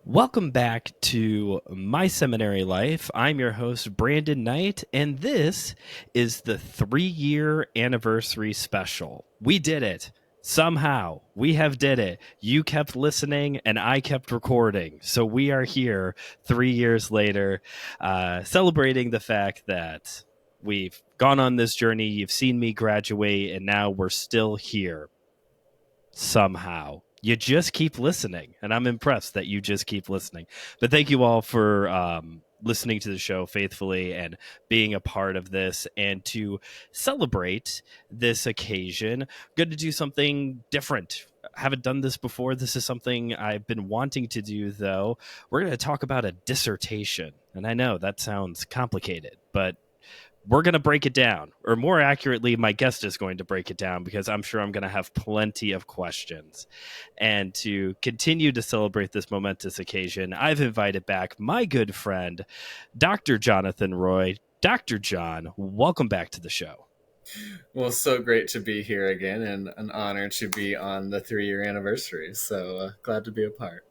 Welcome back to My Seminary Life. I'm your host, Brandon Knight, and this is the 3-year anniversary special. We did it. Somehow, we have did it. You kept listening, and I kept recording. So we are here 3 years later, celebrating the fact that we've gone on this journey. You've seen me graduate, and now we're still here somehow. You just keep listening, and I'm impressed that you just keep listening. But thank you all for listening to the show faithfully and being a part of this. And to celebrate this occasion, good to do something different. I haven't done this before. This is something I've been wanting to do, though. We're going to talk about a dissertation. And I know that sounds complicated, but we're going to break it down, or more accurately, my guest is going to break it down because I'm sure I'm going to have plenty of questions. And to continue to celebrate this momentous occasion, I've invited back my good friend, Dr. Jonathan Roy. Dr. John, welcome back to the show. Well, so great to be here again, and an honor to be on the 3-year anniversary. So glad to be a part.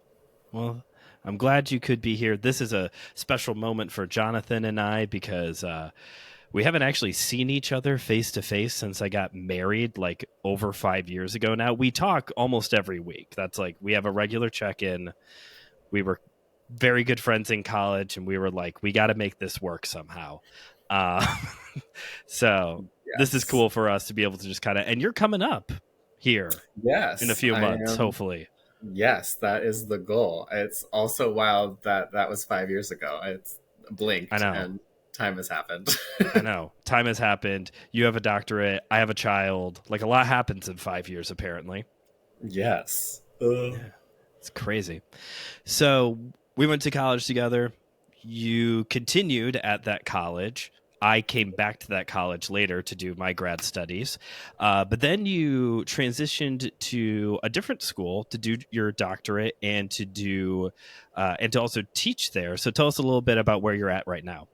Well, I'm glad you could be here. This is a special moment for Jonathan and I because we haven't actually seen each other face to face since I got married like over 5 years ago now. We talk almost every week. That's like we have a regular check-in. We were very good friends in college, and we were like, we got to make this work somehow. Uh, so this is cool for us to be able to just kind of, and you're coming up here in a few months, hopefully. Yes, that is the goal. It's also wild that that was 5 years ago. It's blinked. I know. And time has happened. I know. Time has happened. You have a doctorate. I have a child. Like a lot happens in 5 years, apparently. Yes. Yeah, it's crazy. So we went to college together. You continued at that college. I came back to that college later to do my grad studies. But then you transitioned to a different school to do your doctorate and to do and to also teach there. So tell us a little bit about where you're at right now.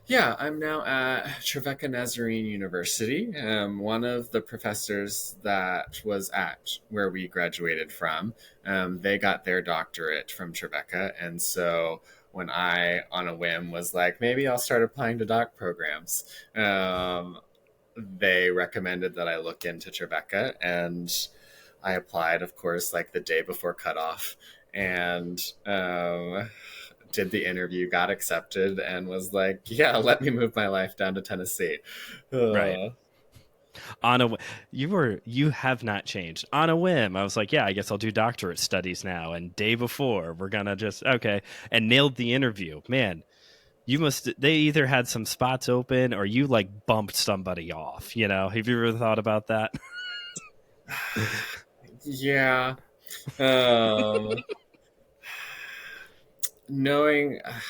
Yeah, I'm now at Trevecca Nazarene University. One of the professors that was at where we graduated from, they got their doctorate from Trevecca. And so when I, on a whim, was like, maybe I'll start applying to doc programs, they recommended that I look into Trevecca. And I applied, of course, like the day before cutoff. And did the interview, got accepted, and was like, yeah, let me move my life down to Tennessee. Right. On a you have not changed. On a whim, I was like, yeah, I guess I'll do doctorate studies now. And day before, we're gonna just and nailed the interview. Man, they either had some spots open or you like bumped somebody off. You know, have you ever thought about that? Yeah.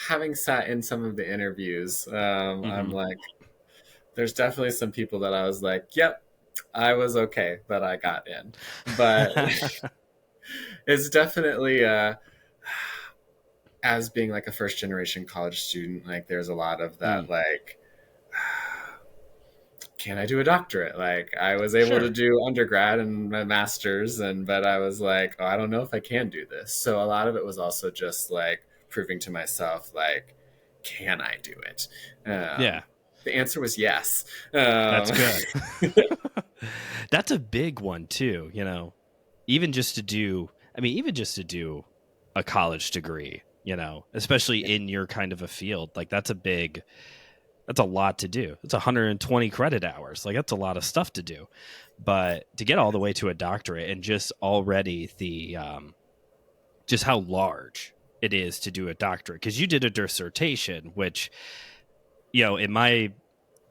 Having sat in some of the interviews, I'm like, there's definitely some people that I was like, yep, I was okay that I got in. But it's definitely, as being like a first generation college student, like there's a lot of that, like, can I do a doctorate? Like I was able to do undergrad and my master's, but I was like, oh, I don't know if I can do this. So a lot of it was also just like proving to myself, like, can I do it? Yeah. The answer was yes. That's good. That's a big one too, you know. Even just to do a college degree, you know, especially in your kind of a field, like that's a lot to do. It's 120 credit hours. Like that's a lot of stuff to do. But to get all the way to a doctorate and just already the just how large it is to do a doctorate, because you did a dissertation, which, you know, in my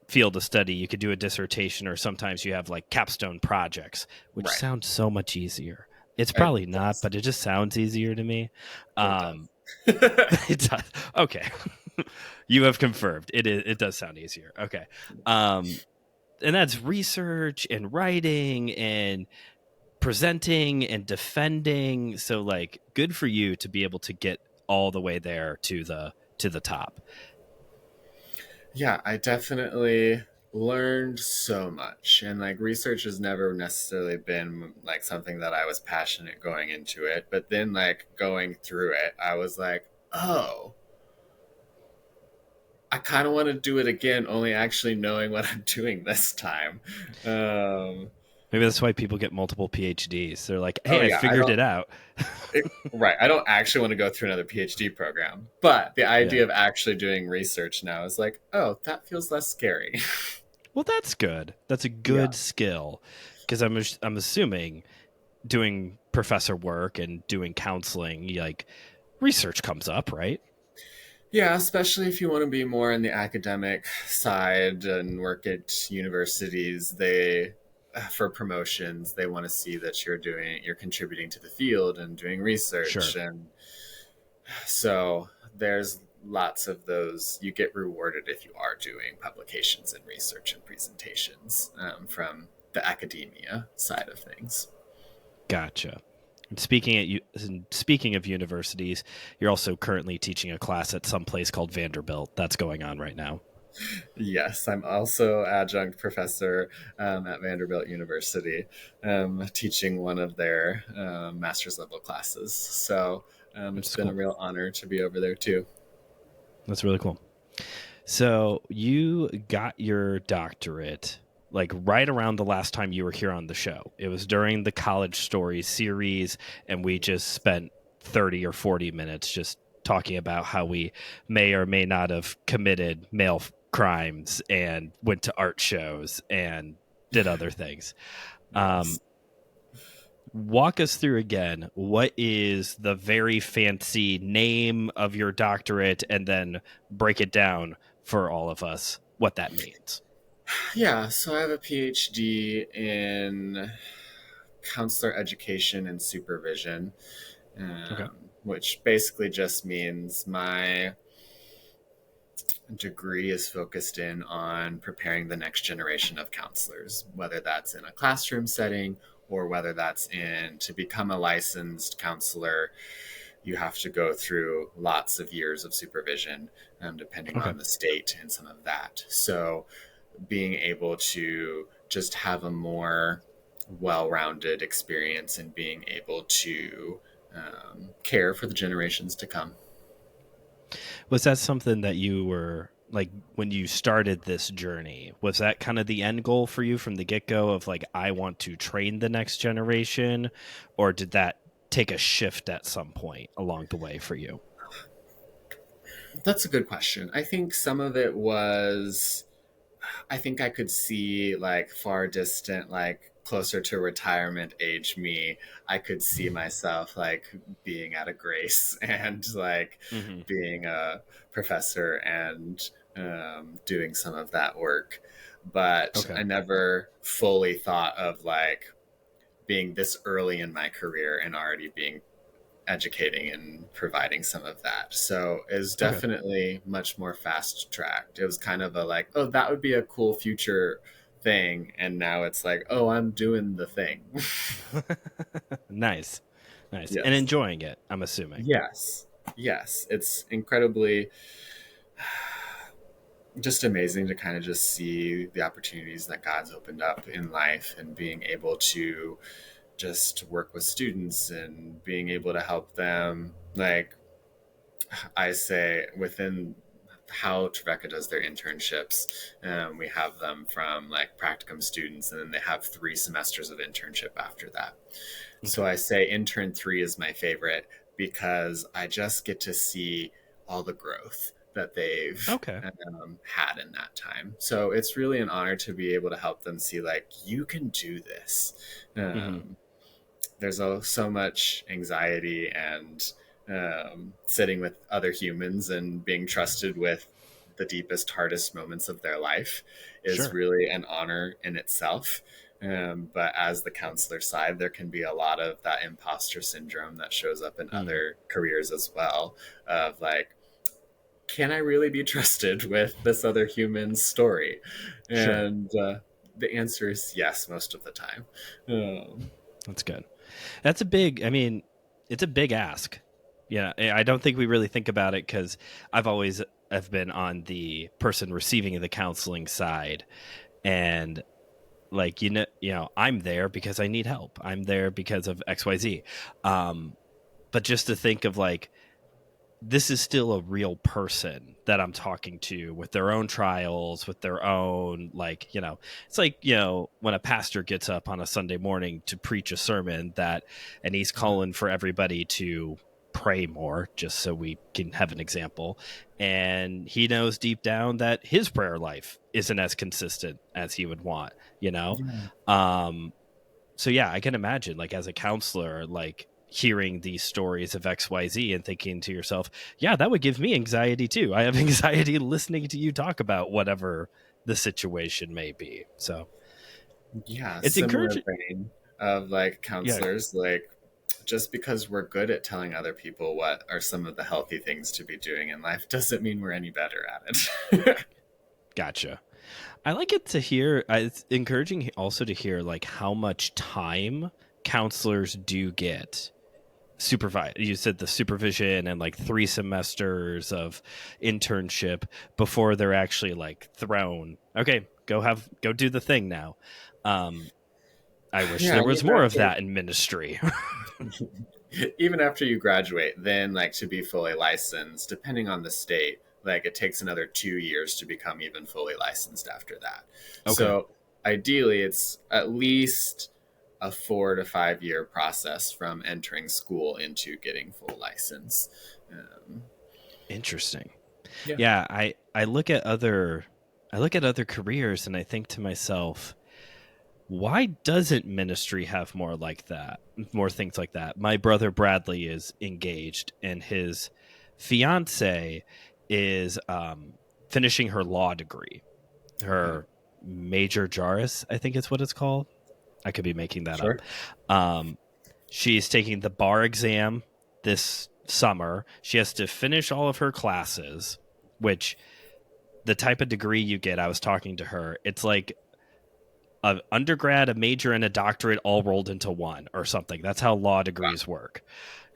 field of study, you could do a dissertation, or sometimes you have like capstone projects, which sounds so much easier. It's probably not, but it just sounds easier to me. It does. Okay. You have confirmed it does sound easier. Okay. And that's research and writing and presenting and defending. So like good for you to be able to get all the way there to the top. Yeah, I definitely Learned so much, and like research has never necessarily been like something that I was passionate going into it, but then like going through it I was like, oh, I kind of want to do it again, only actually knowing what I'm doing this time. um Maybe that's why people get multiple PhDs. They're like, oh hey, I yeah, I figured don't it out. right, I don't actually want to go through another PhD program, but the Yeah. idea of actually doing research now is like, oh, that feels less scary. Well, that's good. That's a Yeah. good skill because I'm assuming doing professor work and doing counseling, like research comes up, right? Yeah, especially if you want to be more in the academic side and work at universities, they for promotions, they want to see that you're contributing to the field and doing research, Sure. and so there's lots of those. You get rewarded if you are doing publications and research and presentations from the academia side of things. Gotcha. Speaking of universities, you're also currently teaching a class at some place called Vanderbilt. That's going on right now. Yes, I'm also adjunct professor at Vanderbilt University, teaching one of their master's level classes. So Which it's is been a cool. real honor to be over there too. That's really cool. So you got your doctorate like right around the last time you were here on the show. It was during the College Stories series, and we just spent 30 or 40 minutes just talking about how we may or may not have committed male crimes and went to art shows and did other things. Yes. Um, Walk us through again. What is the very fancy name of your doctorate, and then break it down for all of us what that means. Yeah, so I have a PhD in counselor education and supervision, Okay. which basically just means my degree is focused in on preparing the next generation of counselors, whether that's in a classroom setting or whether that's in to become a licensed counselor. You have to go through lots of years of supervision, depending Okay. on the state and some of that. So, being able to just have a more well rounded experience and being able to care for the generations to come. Was that something that you were like when you started this journey? Was that kind of the end goal for you from the get go of like, I want to train the next generation? Or did that take a shift at some point along the way for you? That's a good question. I think some of it was I think I could see like far distant, like closer to retirement age me. I could see myself like being at a Grace and like Mm-hmm. being a professor and doing some of that work. But Okay. I never fully thought of like being this early in my career and already being educating and providing some of that. So it was Okay. definitely much more fast tracked. It was kind of a like, oh, that would be a cool future thing. And now it's like, oh, I'm doing the thing. Nice. Nice. And Yes. enjoying it, I'm assuming. Yes. Yes. It's incredibly just amazing to kind of just see the opportunities that God's opened up in life and being able to just work with students and being able to help them like I say within how Trevecca does their internships. We have them from like practicum students, and then they have 3 semesters of internship after that. So Okay. I say intern 3 is my favorite because I just get to see all the growth that they've Okay. had in that time. So it's really an honor to be able to help them see like you can do this. Mm-hmm. There's so much anxiety and sitting with other humans and being trusted with the deepest, hardest moments of their life is Sure. really an honor in itself. But as the counselor side, there can be a lot of that imposter syndrome that shows up in Mm. other careers as well. Of like, can I really be trusted with this other human's story? Sure. And the answer is yes, most of the time. Um, That's good. That's a big, I mean, it's a big ask. Yeah. I don't think we really think about it because I've always have been on the person receiving the counseling side, and like I'm there because I need help. I'm there because of XYZ. But just to think of like, this is still a real person that I'm talking to with their own trials, with their own, like, it's like, when a pastor gets up on a Sunday morning to preach a sermon and he's calling for everybody to pray more, just so we can have an example. And he knows deep down that his prayer life isn't as consistent as he would want, Yeah. Um, so yeah, I can imagine, like, as a counselor, like hearing these stories of XYZ and thinking to yourself, yeah, that would give me anxiety too. I have anxiety listening to you talk about whatever the situation may be. So Yeah, it's similar encouraging. vein of like Yeah, counselors, like just because we're good at telling other people what are some of the healthy things to be doing in life doesn't mean we're any better at it. gotcha. I like it to hear. It's encouraging also to hear like how much time counselors do get supervise. You said the supervision and like 3 semesters of internship before they're actually like thrown, okay, go do the thing now. I wish Yeah, there and was more of that in ministry. even after you graduate, then like to be fully licensed, depending on the state, like it takes another 2 years to become even fully licensed after that. Okay, So ideally, it's at least a 4 to 5 year process from entering school into getting full license. Um, interesting. yeah. Yeah, I look at other careers and I think to myself, why doesn't ministry have more like that, more things like that? My brother Bradley is engaged, and his fiance is finishing her law degree, Okay. her major juris, I think is what it's called. I could be making that up. Sure. um, she's taking the bar exam this summer. She has to finish all of her classes, which, the type of degree you get, I was talking to her, it's like an undergrad, a major, and a doctorate all rolled into one or something. That's how law degrees work.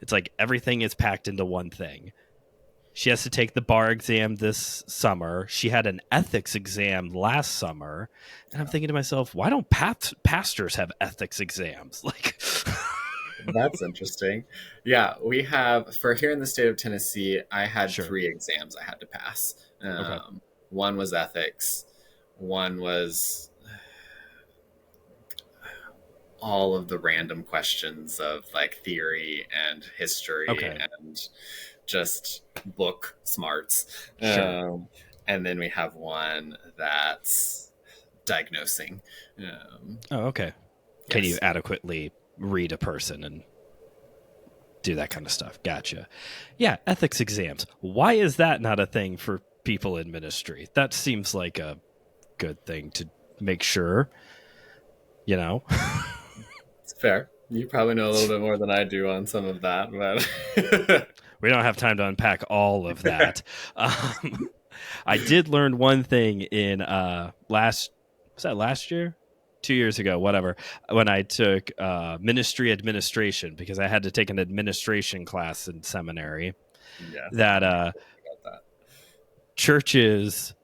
It's like everything is packed into one thing. She has to take the bar exam this summer. She had an ethics exam last summer. And I'm thinking to myself, why don't pastors have ethics exams? Like, That's interesting. Yeah, we have for here in the state of Tennessee. I had sure. 3 exams I had to pass. Okay. One was ethics, one was all of the random questions of like theory and history Okay. and just book smarts. Sure. And then we have one that's diagnosing. Um, Oh, okay. Can you yes. adequately read a person and do that kind of stuff? Gotcha. Yeah, ethics exams. Why is that not a thing for people in ministry? That seems like a good thing to make sure, you know? It's fair. You probably know a little bit more than I do on some of that, but We don't have time to unpack all of that. Um, I did learn one thing in was that last year? 2 years ago, whatever, when I took ministry administration, because I had to take an administration class in seminary, yes, that you talked about churches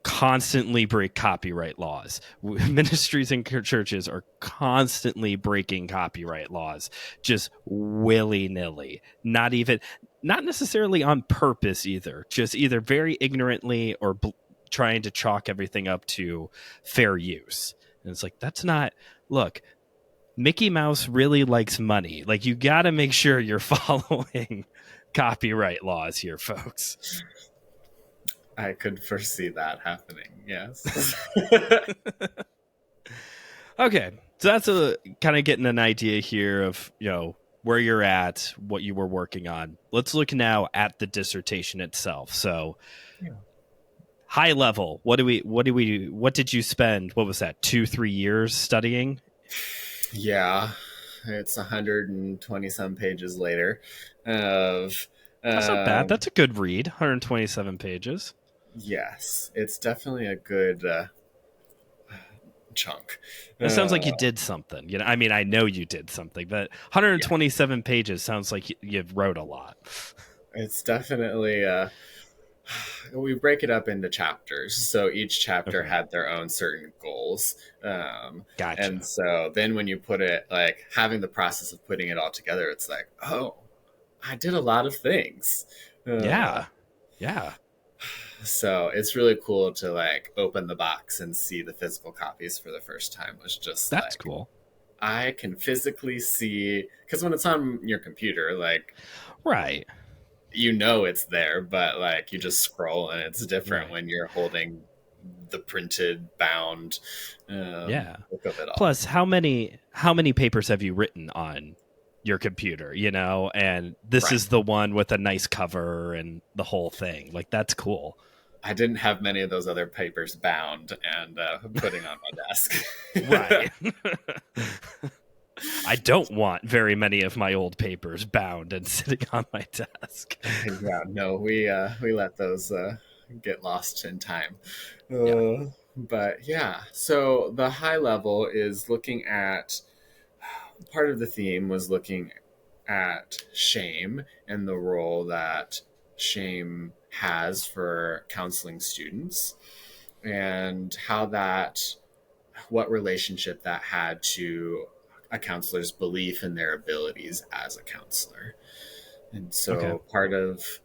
constantly break copyright laws. Ministries and churches are constantly breaking copyright laws, just willy-nilly. Not necessarily on purpose either, just either very ignorantly or trying to chalk everything up to fair use. And it's like, that's not, look, Mickey Mouse really likes money. Like, you got to make sure you're following copyright laws here, folks. that. I could foresee that happening. Yes. Okay, so that's a kind of getting an idea here of where you're at, what you were working on. Let's look now at the dissertation itself. So, Yeah. high level, what did you spend? What was that? 2-3 years studying? Yeah, it's 120 some pages later of That's not bad. um, That's a good read. 127 pages. yes, it's definitely a good chunk. It sounds like you Uh, did something. I mean, I know you did something, but yeah, 127 pages sounds like you wrote a lot. it's definitely we break it up into chapters. So each chapter Okay. had their own certain goals. And Gotcha. so then when you put it, like having the process of putting it all together, it's like, oh, I did a lot of things. Uh, Yeah. Yeah. so it's really cool to like open the box and see the physical copies for the first time. Was just That's like, cool. I can physically see, because when it's on your computer, like, Right. you know it's there, but like you just scroll and it's different Right. when you're holding the printed bound Yeah. book of it all. Plus, how many papers have you written on your computer, and this Right. is the one with a nice cover and the whole thing. Like, that's cool. I didn't have many of those other papers bound and putting on my desk. Right. I don't want very many of my old papers bound and sitting on my desk. Yeah, no, we let those get lost in time. Yeah. But yeah, so the high level is looking at, part of the theme was looking at shame and the role that shame has for counseling students, and how that, what relationship that had to a counselor's belief in their abilities as a counselor. And Okay. so part of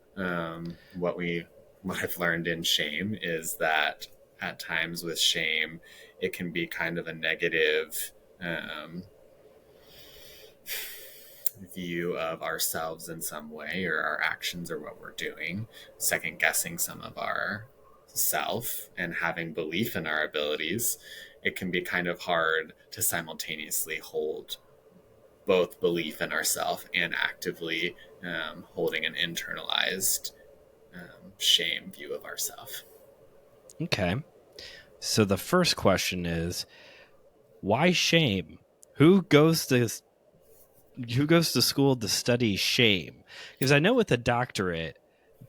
what I've learned in shame is that at times with shame, it can be kind of a negative um, view of ourselves in some way, or our actions, or what we're doing, second guessing some of our self and having belief in our abilities. It can be kind of hard to simultaneously hold both belief in ourself and actively holding an internalized shame view of ourself. Okay. So the first question is, why shame? Who goes to who goes to school to study shame? Because I know with a doctorate,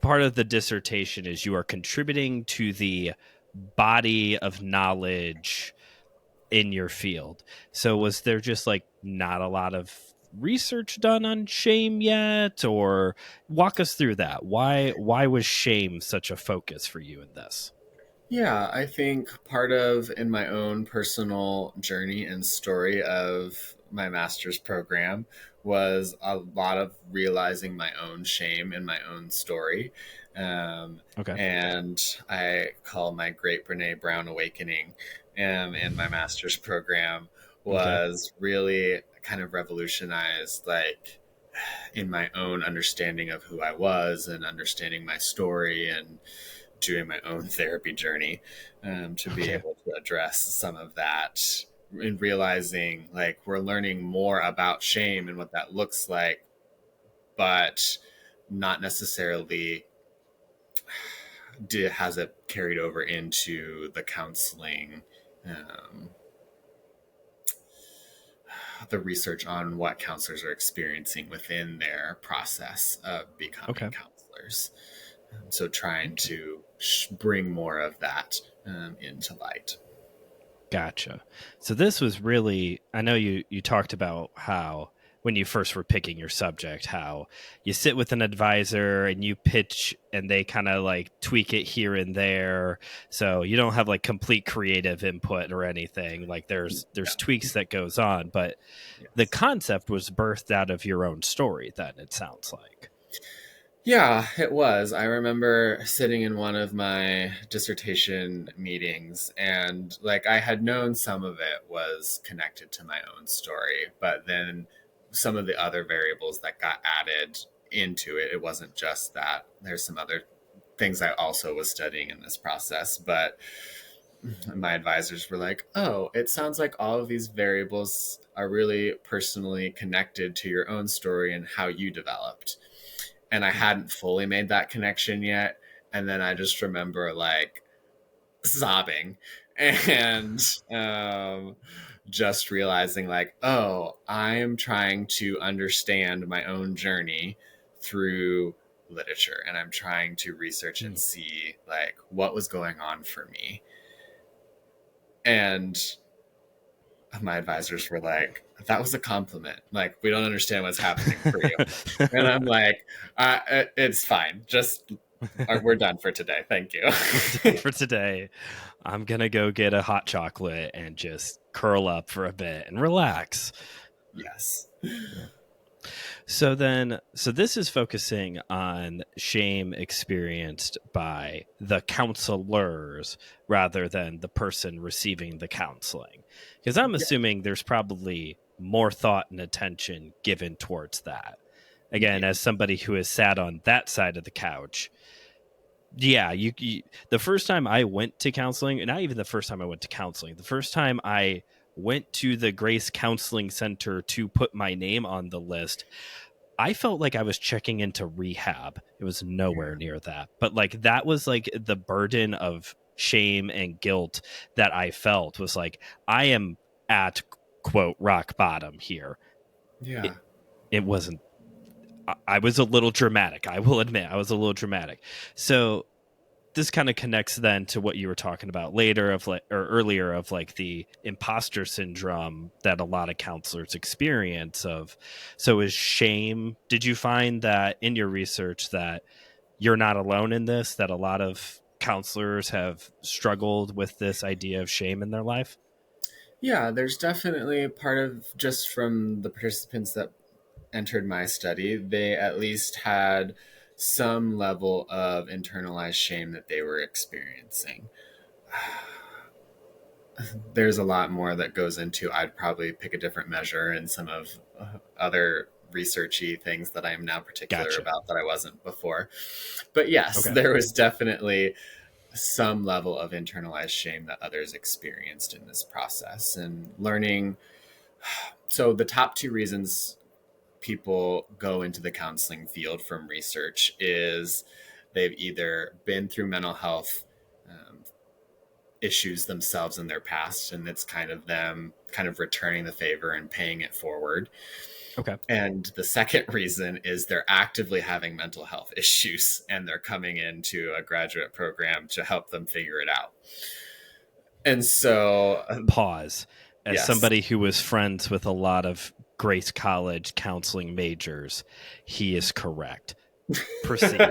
part of the dissertation is you are contributing to the body of knowledge in your field. So was there just like not a lot of research done on shame yet, or walk us through that? Why was shame such a focus for you in this? Yeah, I think part of in my own personal journey and story of my master's program was a lot of realizing my own shame in my own story. Um, Okay. and I call my Great Brene Brown Awakening in my master's program Okay. was really kind of revolutionized, like in my own understanding of who I was and understanding my story and doing my own therapy journey, to be Okay. able to address some of that, and realizing like we're learning more about shame and what that looks like, but not necessarily has it carried over into the counseling, um, the research on what counselors are experiencing within their process of becoming Okay. counselors. So trying Okay. to bring more of that into light. Gotcha. So this was really, I know you talked about how when you first were picking your subject, how you sit with an advisor and you pitch and they kind of like tweak it here and there. So you don't have like complete creative input or anything. Like Yeah. there's tweaks that goes on, but the Yes. concept was birthed out of your own story then, it sounds like. Yeah, it was. I remember sitting in one of my dissertation meetings, and like I had known some of it was connected to my own story, but then some of the other variables that got added into it, it wasn't just that. There's some other things I also was studying in this process, but my advisors were like, "Oh, it sounds like all of these variables are really personally connected to your own story and how you developed." And I Hmm. hadn't fully made that connection yet. And then I just remember like sobbing and just realizing like, oh, I am trying to understand my own journey through literature, and I'm trying to research and Hmm. see like what was going on for me. And my advisors were like, that was a compliment. We don't understand what's happening for you. And I'm like, it's fine. Just We're done for today. Thank you. We're done for today. I'm gonna go get a hot chocolate and just curl up for a bit and relax. Yes. Yeah. So this is focusing on shame experienced by the counselors rather than the person receiving the counseling. Because I'm Yeah. assuming there's probably more thought and attention given towards that. Again, Yeah. as somebody who has sat on that side of the couch, yeah, the first time I went to counseling, and not even the first time I went to counseling, the first time I went to the Grace Counseling Center to put my name on the list, I felt like I was checking into rehab. It was nowhere Yeah. near that. But like that was like the burden of shame and guilt that I felt was like I am at quote rock bottom here. It, Yeah. it wasn't I was a little dramatic. I will admit I was a little dramatic. So this kind of connects then to what you were talking about later of like or earlier of like the imposter syndrome that a lot of counselors experience of. So is shame, did you find that in your research that you're not alone in this, that a lot of counselors have struggled with this idea of shame in their life? Yeah, there's definitely a part of just from the participants that entered my study, they at least had some level of internalized shame that they were experiencing. There's a lot more that goes into. I'd probably pick a different measure and some of other researchy things that I am now particular Gotcha. about that I wasn't before. But yes, Okay. there was definitely some level of internalized shame that others experienced in this process and learning. So the top two reasons people go into the counseling field from research is they've either been through mental health issues themselves in their past, and it's kind of them kind of returning the favor and paying it forward. Okay. And the second reason is they're actively having mental health issues and they're coming into a graduate program to help them figure it out. And so, Pause. As yes. somebody who was friends with a lot of Grace College counseling majors, he is correct. Proceed.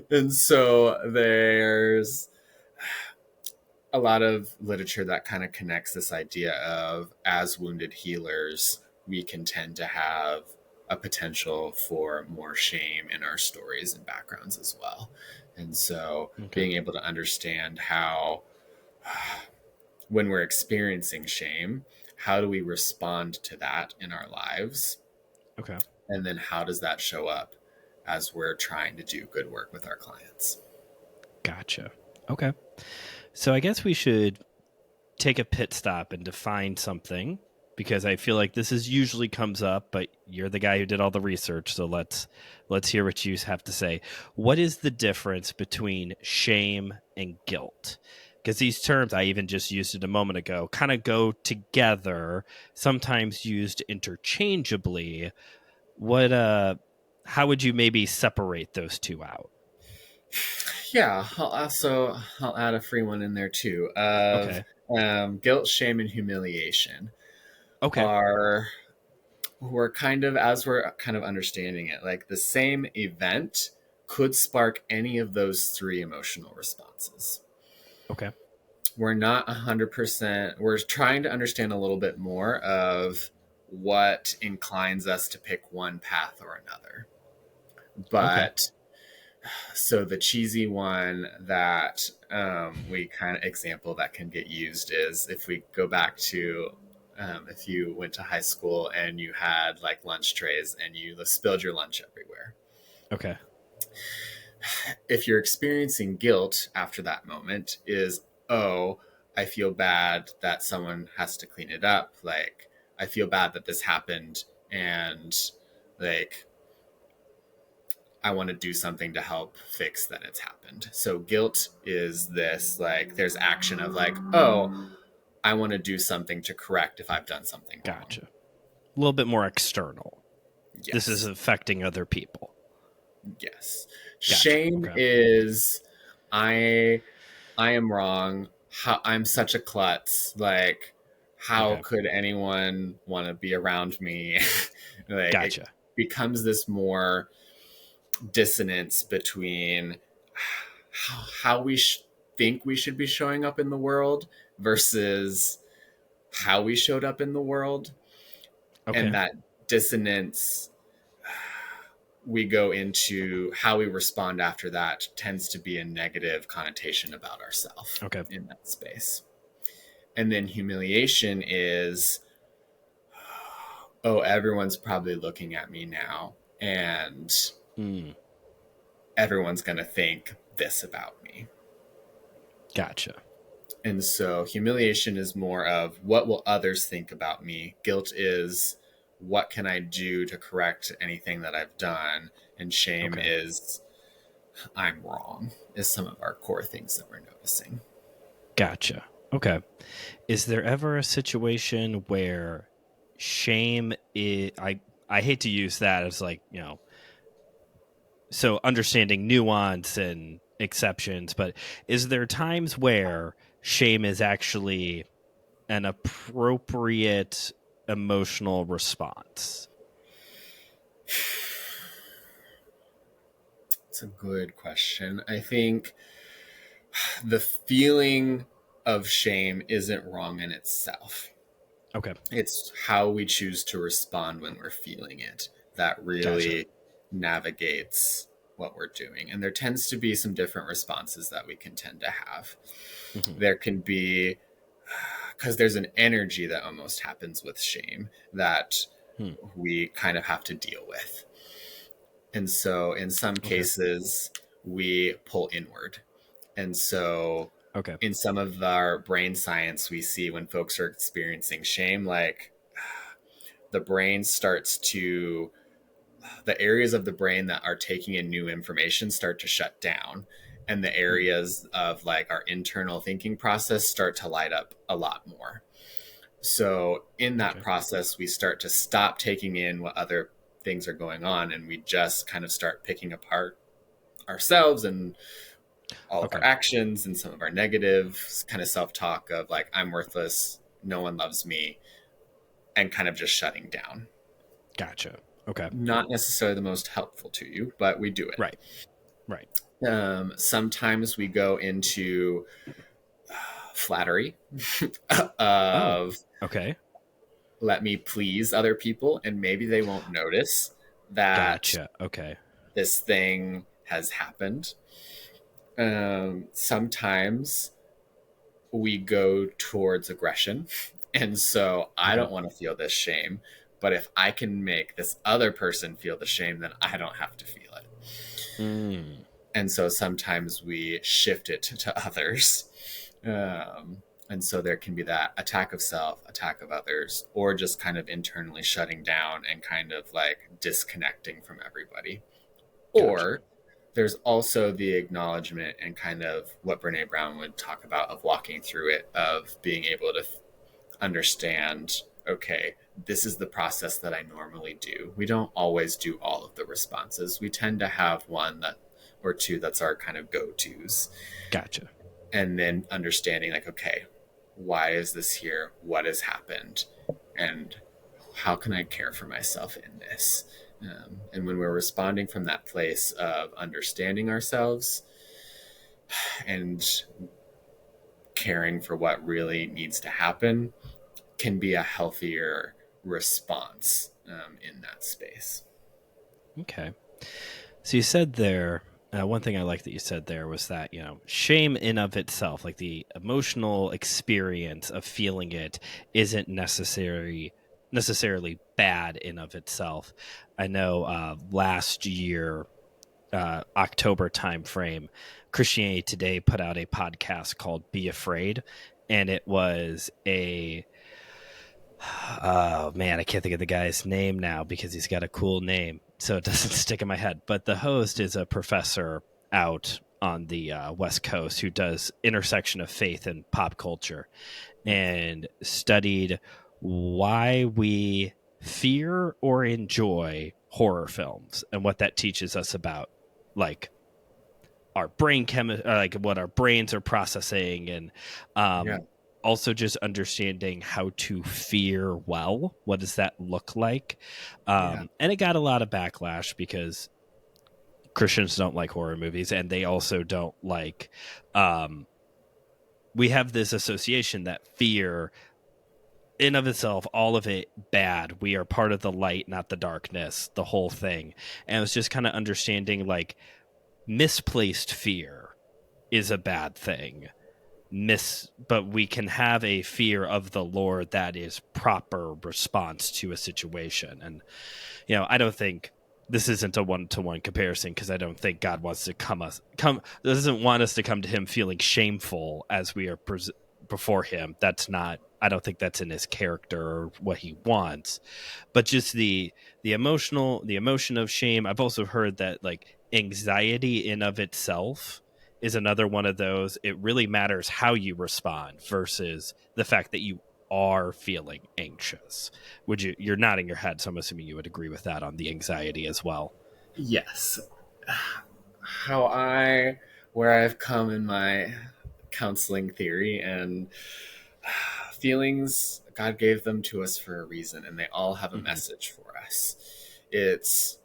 And so there's a lot of literature that kind of connects this idea of as wounded healers, we can tend to have a potential for more shame in our stories and backgrounds as well. And so Okay. being able to understand how, when we're experiencing shame, how do we respond to that in our lives? Okay. And then how does that show up as we're trying to do good work with our clients? Gotcha. Okay. So I guess we should take a pit stop and define something because I feel like this is usually comes up, but you're the guy who did all the research, so let's hear what you have to say. What is the difference between shame and guilt? Because these terms I even just used it a moment ago kind of go together, sometimes used interchangeably. What how would you maybe separate those two out? Yeah, I'll add a free one in there too of Okay. guilt, shame, and humiliation Okay. are we're kind of as we're kind of understanding it, like the same event could spark any of those three emotional responses. Okay. We're not 100%. We're trying to understand a little bit more of what inclines us to pick one path or another. Okay. But so the cheesy one that we kind of example that can get used is if we go back to if you went to high school and you had like lunch trays and you spilled your lunch everywhere. Okay. If you're experiencing guilt after that moment is, oh, I feel bad that someone has to clean it up. Like, I feel bad that this happened. And like, I want to do something to help fix that it's happened. So guilt is this like there's action of like, oh, I want to do something to correct if I've done something wrong. Gotcha. A little bit more external. This is Yes. affecting other people. Yes. Gotcha. Shame Okay. is I I am wrong. How, I'm such a klutz. Like, how Okay. could anyone want to be around me? Like, it Gotcha. becomes this more. dissonance between how we think we should be showing up in the world versus how we showed up in the world. And Okay. that dissonance, we go into how we respond after that, tends to be a negative connotation about ourselves Okay. in that space. And then humiliation is, oh, everyone's probably looking at me now, and Mm, everyone's going to think this about me. gotcha. And so humiliation is more of what will others think about me? Guilt is what can I do to correct anything that I've done? And shame Okay. is I'm wrong, is some of our core things that we're noticing. Gotcha. Okay. Is there ever a situation where shame is I hate to use that as like, so understanding nuance and exceptions, but is there times where shame is actually an appropriate emotional response? It's a good question. I think the feeling of shame isn't wrong in itself. Okay. It's how we choose to respond when we're feeling it that Gotcha. really navigates what we're doing. And there tends to be some different responses that we can tend to have. Hmm. There can be, because there's an energy that almost happens with shame that Hmm. we kind of have to deal with. And so in some Okay. cases, we pull inward. And so Okay. in some of our brain science, we see when folks are experiencing shame, like the brain starts to, the areas of the brain that are taking in new information start to shut down. And the Hmm. areas of like our internal thinking process start to light up a lot more. So in that Okay. process, we start to stop taking in what other things are going on, and we just kind of start picking apart ourselves and all of Okay. our actions and some of our negative kind of self-talk of like I'm worthless, no one loves me, and kind of just shutting down. Gotcha. Okay. Not necessarily the most helpful to you, but we do it. Right. Right. Sometimes we go into flattery Oh. of Okay. let me please other people, and maybe they won't notice that Gotcha. Okay. this thing has happened. Sometimes we go towards aggression. And so I Okay. don't want to feel this shame. But if I can make this other person feel the shame, then I don't have to feel it. Mm. And so sometimes we shift it to others. And so there can be that attack of self, attack of others, or just kind of internally shutting down and kind of like disconnecting from everybody. Gotcha. Or there's also the acknowledgement and kind of what Brene Brown would talk about of walking through it, of being able to understand, okay, this is the process that I normally do. We don't always do all of the responses. We tend to have one that or two that's our kind of go-tos. Gotcha. And then understanding like, okay, why is this here? What has happened? And how can I care for myself in this? And when we're responding from that place of understanding ourselves and caring for what really needs to happen, can be a healthier response in that space. Okay. So you said there, one thing I like that you said there was that, shame in of itself, like the emotional experience of feeling it isn't necessarily bad in of itself. I know last year, October timeframe, Christianity Today put out a podcast called Be Afraid. And it was oh man, I can't think of the guy's name now because he's got a cool name, so it doesn't stick in my head. But the host is a professor out on the West Coast who does intersection of faith and pop culture and studied why we fear or enjoy horror films and what that teaches us about like our like what our brains are processing, and Yeah. also just understanding how to fear well. What does that look like? Yeah. And it got a lot of backlash because Christians don't like horror movies, and they also don't like. Um, we have this association that fear, in of itself, all of it bad. We are part of the light, not the darkness. The whole thing, and it's just kind of understanding like misplaced fear is a bad thing. But we can have a fear of the Lord that is proper response to a situation. And I don't think this isn't a one-to-one comparison, because I don't think God wants to come doesn't want us to come to him feeling shameful as we are before him. That's not, I don't think that's in his character or what he wants. But just the emotion of shame. I've also heard that like anxiety in of itself is another one of those. It really matters how you respond versus the fact that you are feeling anxious. You're nodding your head, so I'm assuming you would agree with that on the anxiety as well. Yes. How I, where I've come in my counseling theory, and feelings, God gave them to us for a reason, and they all have a Mm-hmm. message for us. It's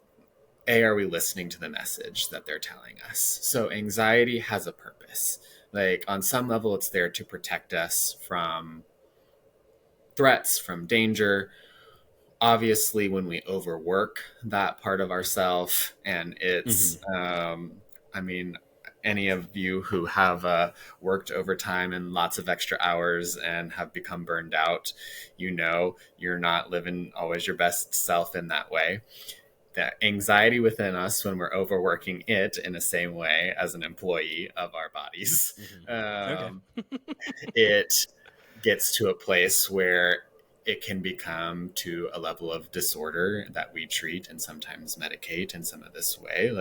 A, are we listening to the message that they're telling us? So anxiety has a purpose. Like on some level, it's there to protect us from threats, from danger. Obviously, when we overwork that part of ourself, and Mm-hmm. I mean, any of you who have worked overtime and lots of extra hours and have become burned out, you're not living always your best self in that way. That anxiety within us when we're overworking it in the same way as an employee of our bodies, Mm-hmm. Okay. um, it gets to a place where it can become to a level of disorder that we treat and sometimes medicate in some of this way.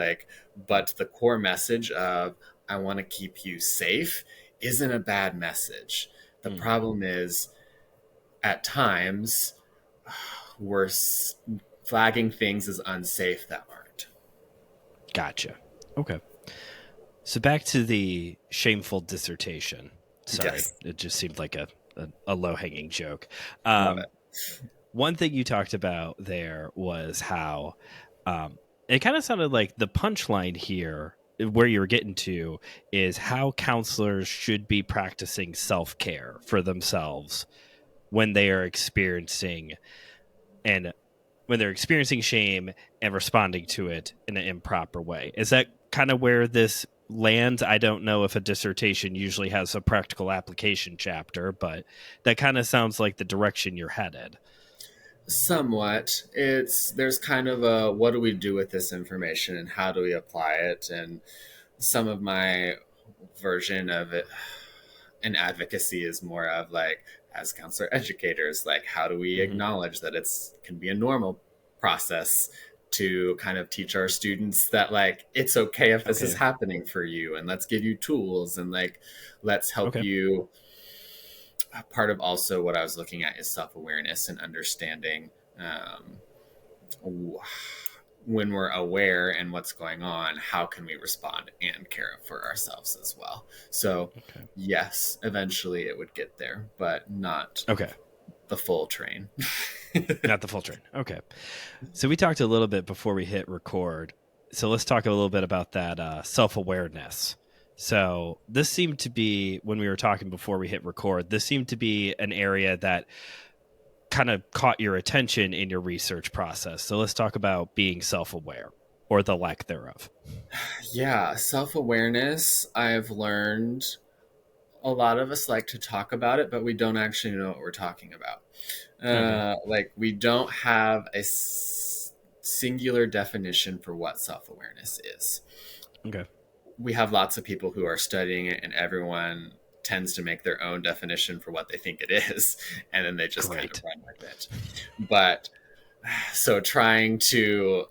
But the core message of, I want to keep you safe, isn't a bad message. The Mm. problem is, at times, we're flagging things as unsafe that aren't. Gotcha. Okay. So back to the shameful dissertation. Sorry, Yes, it just seemed like a low hanging joke. love Um, it. One thing you talked about there was how it kind of sounded like the punchline here, where you were getting to, is how counselors should be practicing self care for themselves when they are experiencing and when they're experiencing shame and responding to it in an improper way. Is that kind of where this lands? I don't know if a dissertation usually has a practical application chapter, but that kind of sounds like the direction you're headed. Somewhat. There's kind of a, what do we do with this information and how do we apply it? And some of my version of it in advocacy is more of like, as counselor educators, like how do we Mm-hmm. acknowledge that it's can be a normal process to kind of teach our students that like it's okay if this is Okay. happening for you, and let's give you tools, and like let's help Okay. you. Part of also what I was looking at is self-awareness and understanding, um, when we're aware and what's going on, how can we respond and care for ourselves as well? So, Okay. yes, eventually it would get there, but not Okay. the full train. Not the full train. Okay. So we talked a little bit before we hit record. So let's talk a little bit about that self awareness. So this seemed to be, when we were talking before we hit record, this seemed to be an area that kind of caught your attention in your research process. So let's talk about being self aware, or the lack thereof. Yeah, self awareness, I've learned a lot of us like to talk about it, but we don't actually know what we're talking about. Okay. Like, we don't have a singular definition for what self awareness is. Okay. We have lots of people who are studying it, and everyone tends to make their own definition for what they think it is, and then they just kind of Great. run with it. But so trying to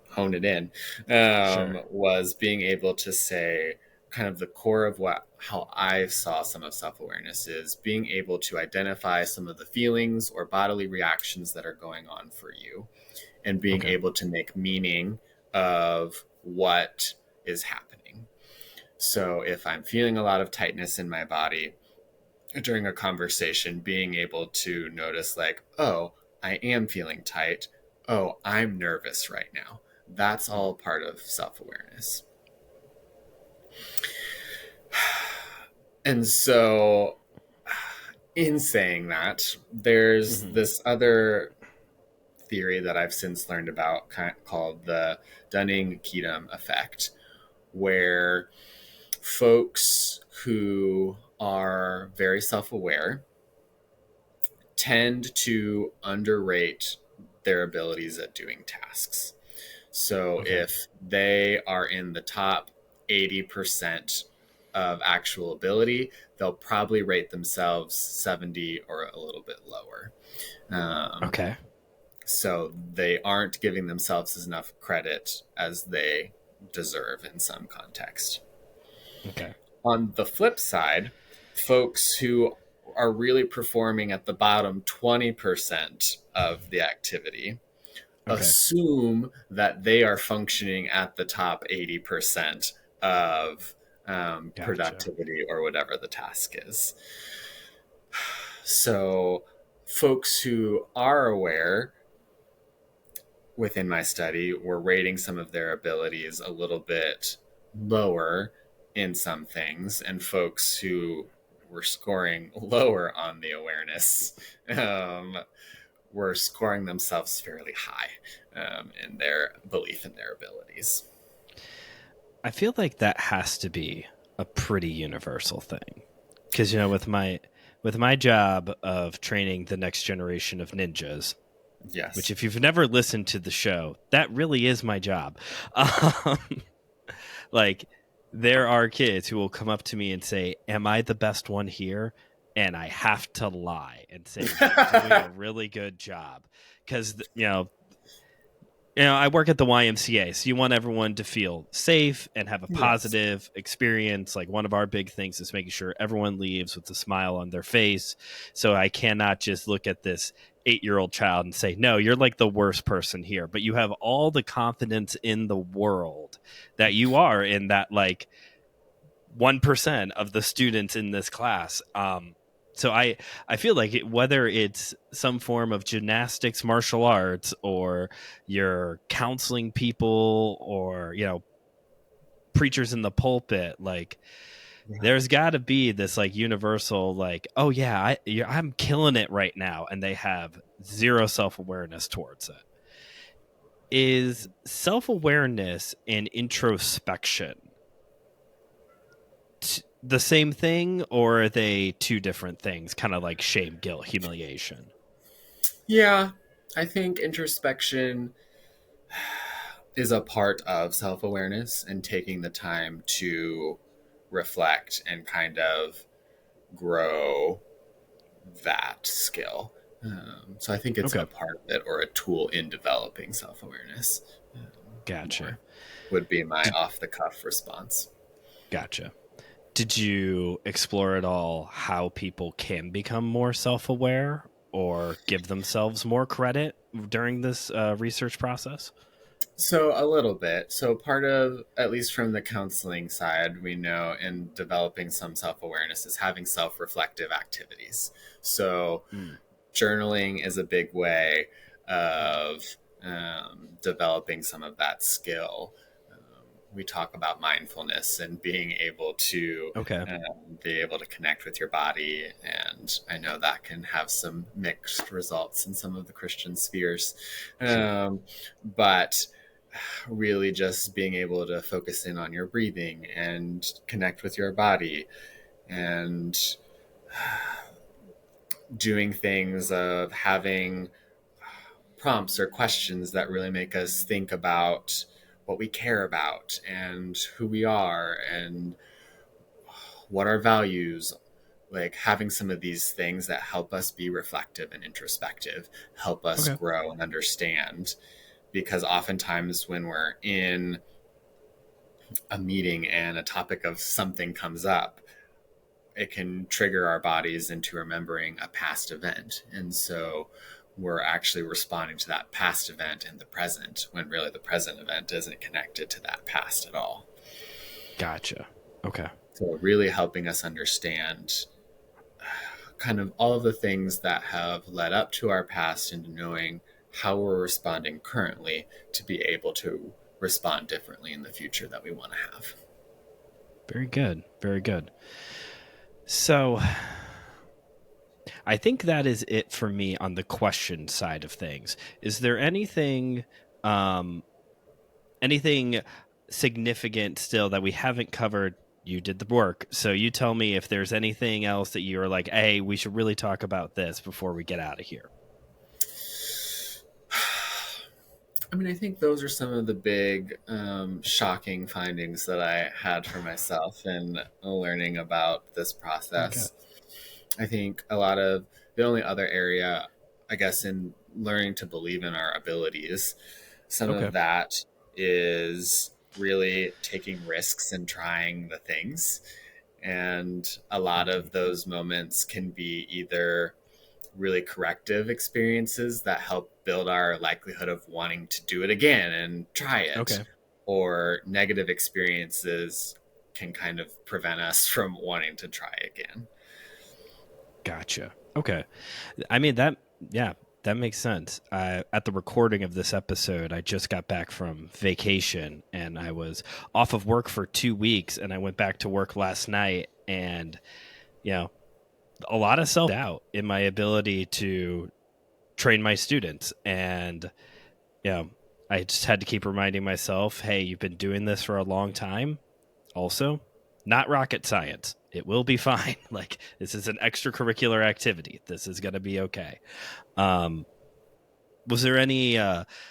hone it in, Sure. was being able to say kind of the core of what how I saw some of self-awareness is being able to identify some of the feelings or bodily reactions that are going on for you, and being Okay. able to make meaning of what is happening. So if I'm feeling a lot of tightness in my body during a conversation, being able to notice like, oh, I am feeling tight. Oh, I'm nervous right now. That's all part of self-awareness. And so, in saying that, there's Mm-hmm. this other theory that I've since learned about called the Dunning-Kingdom effect, where folks who are very self-aware tend to underrate their abilities at doing tasks. So Okay. if they are in the top 80% of actual ability, they'll probably rate themselves 70 or a little bit lower. Um, Okay. so they aren't giving themselves as enough credit as they deserve in some context. Okay. On the flip side, folks who are really performing at the bottom 20% of the activity Okay. assume that they are functioning at the top 80% of Gotcha. productivity or whatever the task is. So, folks who are aware within my study were rating some of their abilities a little bit lower in some things, and folks who were scoring lower on the awareness um, were scoring themselves fairly high in their belief in their abilities. I feel like that has to be a pretty universal thing. Cuz with my job of training the next generation of ninjas, which Yes. if you've never listened to the show, that really is my job. Um, like there are kids who will come up to me and say, "Am I the best one here?" And I have to lie and say you're doing a really good job because I work at the YMCA, so you want everyone to feel safe and have a Yes. positive experience. Like one of our big things is making sure everyone leaves with a smile on their face. So I cannot just look at this 8-year-old child and say, "No, you're like the worst person here." But you have all the confidence in the world that you are in that like 1% of the students in this class. So I feel like whether it's some form of gymnastics, martial arts, or you're counseling people, or preachers in the pulpit, like Yeah. there's got to be this like universal like, oh yeah, I'm killing it right now, and they have zero self awareness towards it. Is self awareness and introspection the same thing, or are they two different things, kind of like shame, guilt, humiliation? Yeah. I think introspection is a part of self awareness and taking the time to reflect and kind of grow that skill. So I think it's Okay. a part of it or a tool in developing self awareness. Gotcha. More would be my Did, off the cuff response. gotcha. Did you explore at all how people can become more self aware or give themselves more credit during this research process? So a little bit. So part of, at least from the counseling side, we know in developing some self awareness is having self reflective activities. So Mm. journaling is a big way of developing some of that skill. We talk about mindfulness and being able to Okay. be able to connect with your body, and I know that can have some mixed results in some of the Christian spheres, Sure. um, but really just being able to focus in on your breathing and connect with your body and doing things of having prompts or questions that really make us think about what we care about and who we are and what our values, like having some of these things that help us be reflective and introspective, help us Okay. grow and understand, because oftentimes when we're in a meeting and a topic of something comes up, it can trigger our bodies into remembering a past event. And so we're actually responding to that past event in the present when really the present event isn't connected to that past at all. Gotcha. Okay. So, really helping us understand kind of all of the things that have led up to our past and knowing how we're responding currently to be able to respond differently in the future that we want to have. Very good. Very good. So I think that is it for me on the question side of things. Is there um, anything significant still that we haven't covered? You did the work, so you tell me if there's anything else that you're like, hey, we should really talk about this before we get out of here. I mean, I think those are some of the big, shocking findings that I had for myself in learning about this Okay. process. I think a lot of the only other area, I guess, in learning to believe in our abilities, some Okay. of that is really taking risks and trying the things. And a lot Mhm. of those moments can be either really corrective experiences that help build our likelihood of wanting to do it again and try it, Okay. or negative experiences can kind of prevent us from wanting to try again. Gotcha. Okay. I mean that. Yeah, that makes sense. At the recording of this episode, I just got back from vacation, and I was off of work for 2 weeks, and I went back to work last night, and you know, a lot of self doubt in my ability to train my students, and I just had to keep reminding myself, hey, you've been doing this for a long time. Also, not rocket science. It will be fine. Like, this is an extracurricular activity. This is going to be okay. Um, was there any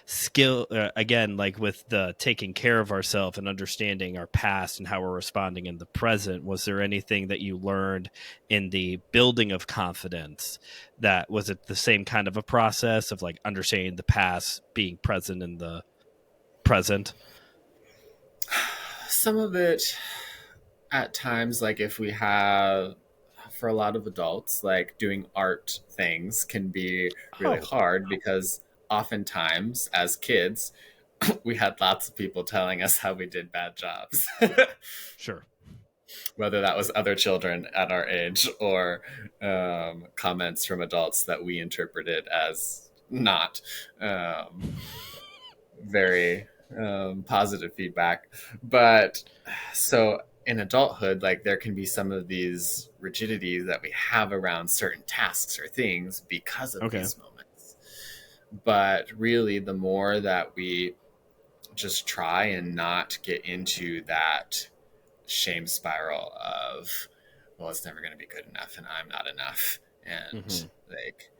skill, again, like with the taking care of ourselves and understanding our past and how we're responding in the present? Was there anything that you learned in the building of confidence? That was it the same kind of a process of like understanding the past, being present in the present? Some of it at times, like if we have, for a lot of adults, like doing art things can be really Oh, hard because oftentimes as kids, we had lots of people telling us how we did bad jobs. sure. Whether that was other children at our age or comments from adults that we interpreted as not um, very positive feedback. But so in adulthood, like there can be some of these rigidities that we have around certain tasks or things because of Okay. these moments. But really, the more that we just try and not get into that shame spiral of, well, it's never going to be good enough and I'm not enough. And Hmm. like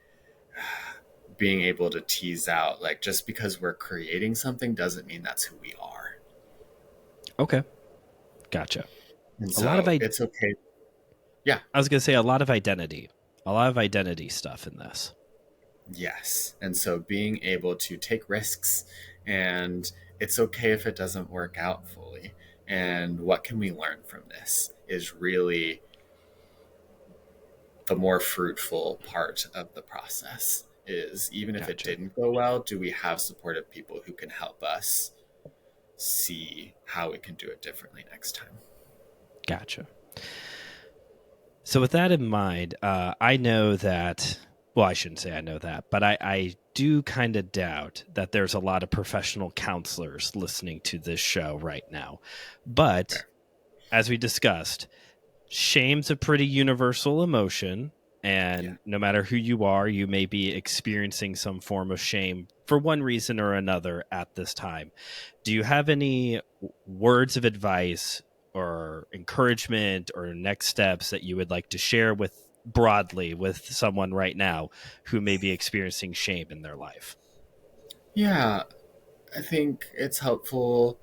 being able to tease out, like, just because we're creating something doesn't mean that's who we are. Okay. Gotcha. And A lot of so it's okay. Yeah. I was gonna say a lot of identity stuff in this. Yes. And so being able to take risks, and it's okay if it doesn't work out fully. And what can we learn from this is really the more fruitful part of the process. Is even if it Gotcha. didn't go well, do we have supportive people who can help us see how we can do it differently next time? Gotcha. So with that in mind, I know that. Well, I shouldn't say I know that, but I do kind of doubt that there's a lot of professional counselors listening to this show right now. But Fair. as we discussed, shame's a pretty universal emotion, Yeah. and no matter who you are, you may be experiencing some form of shame for one reason or another at this time. Do you have any words of advice or encouragement or next steps that you would like to share with broadly with someone right now who may be experiencing shame in their life? Yeah. I think it's helpful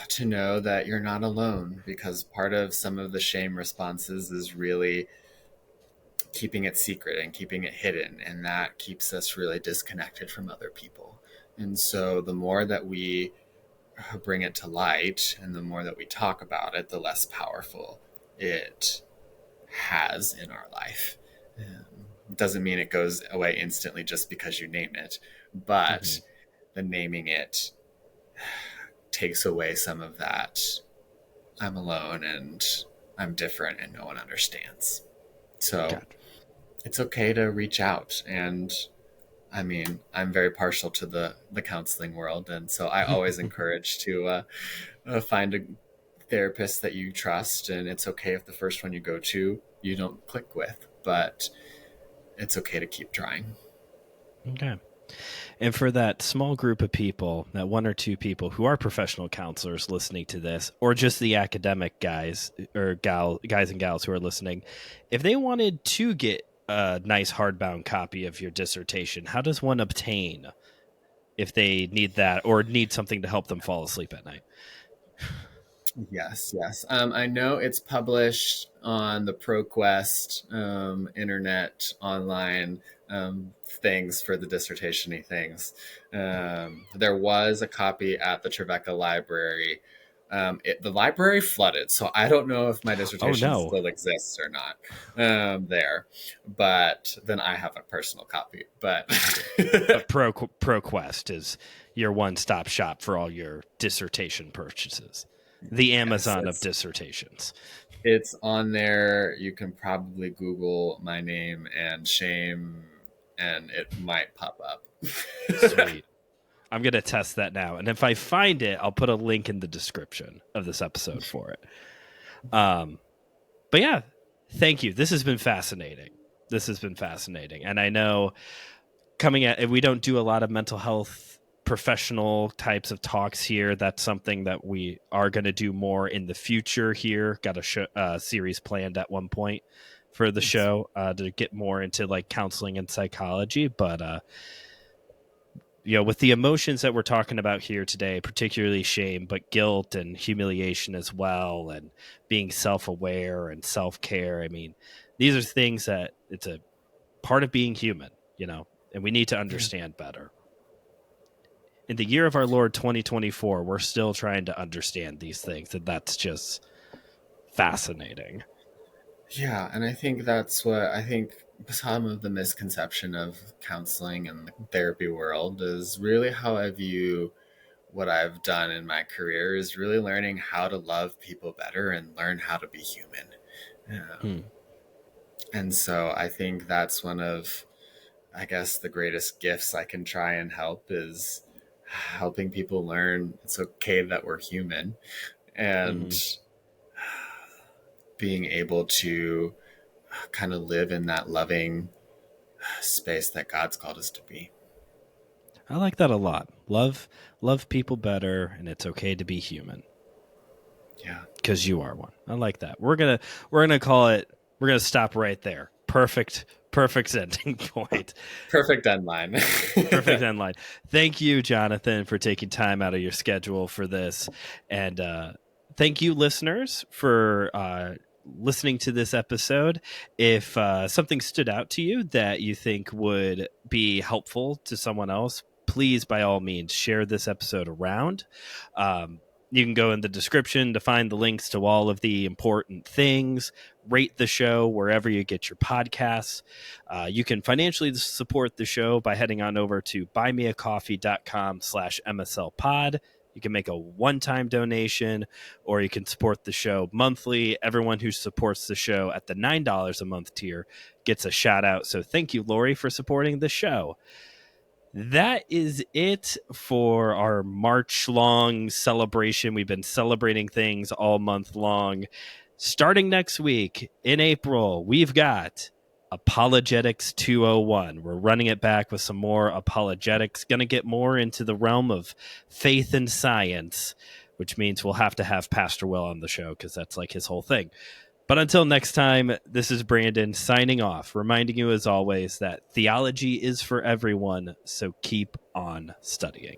to know that you're not alone, because part of some of the shame responses is really keeping it secret and keeping it hidden. And that keeps us really disconnected from other people. And so the more that we bring it to light and the more that we talk about it, the less powerful it has in our life. It doesn't mean it goes away instantly just because you name it, Mm-hmm. but the naming it takes away some of that I'm alone and I'm different and no one understands. So Gotcha. it's okay to reach out and I mean, I'm very partial to the counseling world, and so I always encourage to find a therapist that you trust. And it's okay if the first one you go to you don't click with, but it's okay to keep trying. Okay. And for that small group of people, that one or two people who are professional counselors listening to this, or just the academic guys or guys and gals who are listening, if they wanted to get a nice hardbound copy of your dissertation, how does one obtain if they need that or need something to help them fall asleep at night? Yes, yes. I know it's published on the ProQuest internet online things for the dissertation-y things. There was a copy at the Trevecca library. The library flooded, so I don't know if my Oh dissertation no, still exists or not there. But then I have a personal copy. But ProQuest is your one-stop shop for all your dissertation purchases. The yes, Amazon of dissertations. it's on there. You can probably Google my name and shame, and it might pop up. Sweet. I'm going to test that now. And if I find it, I'll put a link in the description of this episode for it. But yeah, thank you. This has been fascinating. This has been fascinating. And I know we don't do a lot of mental health professional types of talks here. That's something that we are going to do more in the future here. Got a series planned at one point for the show to get more into like counseling and psychology. But, with the emotions that we're talking about here today, particularly shame, but guilt and humiliation as well, and being self-aware and self-care. I mean, these are things that it's a part of being human, and we need to understand better. In the year of our Lord 2024, we're still trying to understand these things, and that's just fascinating. Yeah, and I think that's what I think some of the misconception of counseling and the therapy world is really how I view what I've done in my career is really learning how to love people better and learn how to be human. Hmm. And so I think that's one of, I guess, the greatest gifts I can try and help is helping people learn it's okay that we're human and Mm-hmm. being able to kind of live in that loving space that God's called us to be. I like that a lot. Love people better, and it's okay to be human. Yeah. Because you are one. I like that. We're gonna call it. We're gonna stop right there. Perfect ending point. Perfect end line. Perfect end line. Thank you, Jonathan, for taking time out of your schedule for this, and thank you, listeners, for listening to this episode. If something stood out to you that you think would be helpful to someone else, please, by all means, share this episode around. You can go in the description to find the links to all of the important things. Rate the show wherever you get your podcasts. You can financially support the show by heading on over to buymeacoffee.com/MSLpod. You can make a one-time donation, or you can support the show monthly. Everyone who supports the show at the $9 a month tier gets a shout out. So thank you, Lori, for supporting the show. That is it for our March long celebration. We've been celebrating things all month long. Starting next week in April, we've got Apologetics 201. We're running it back with some more apologetics. Going to get more into the realm of faith and science, which means we'll have to have Pastor Will on the show because that's like his whole thing. But until next time, this is Brandon signing off, reminding you as always that theology is for everyone, so keep on studying.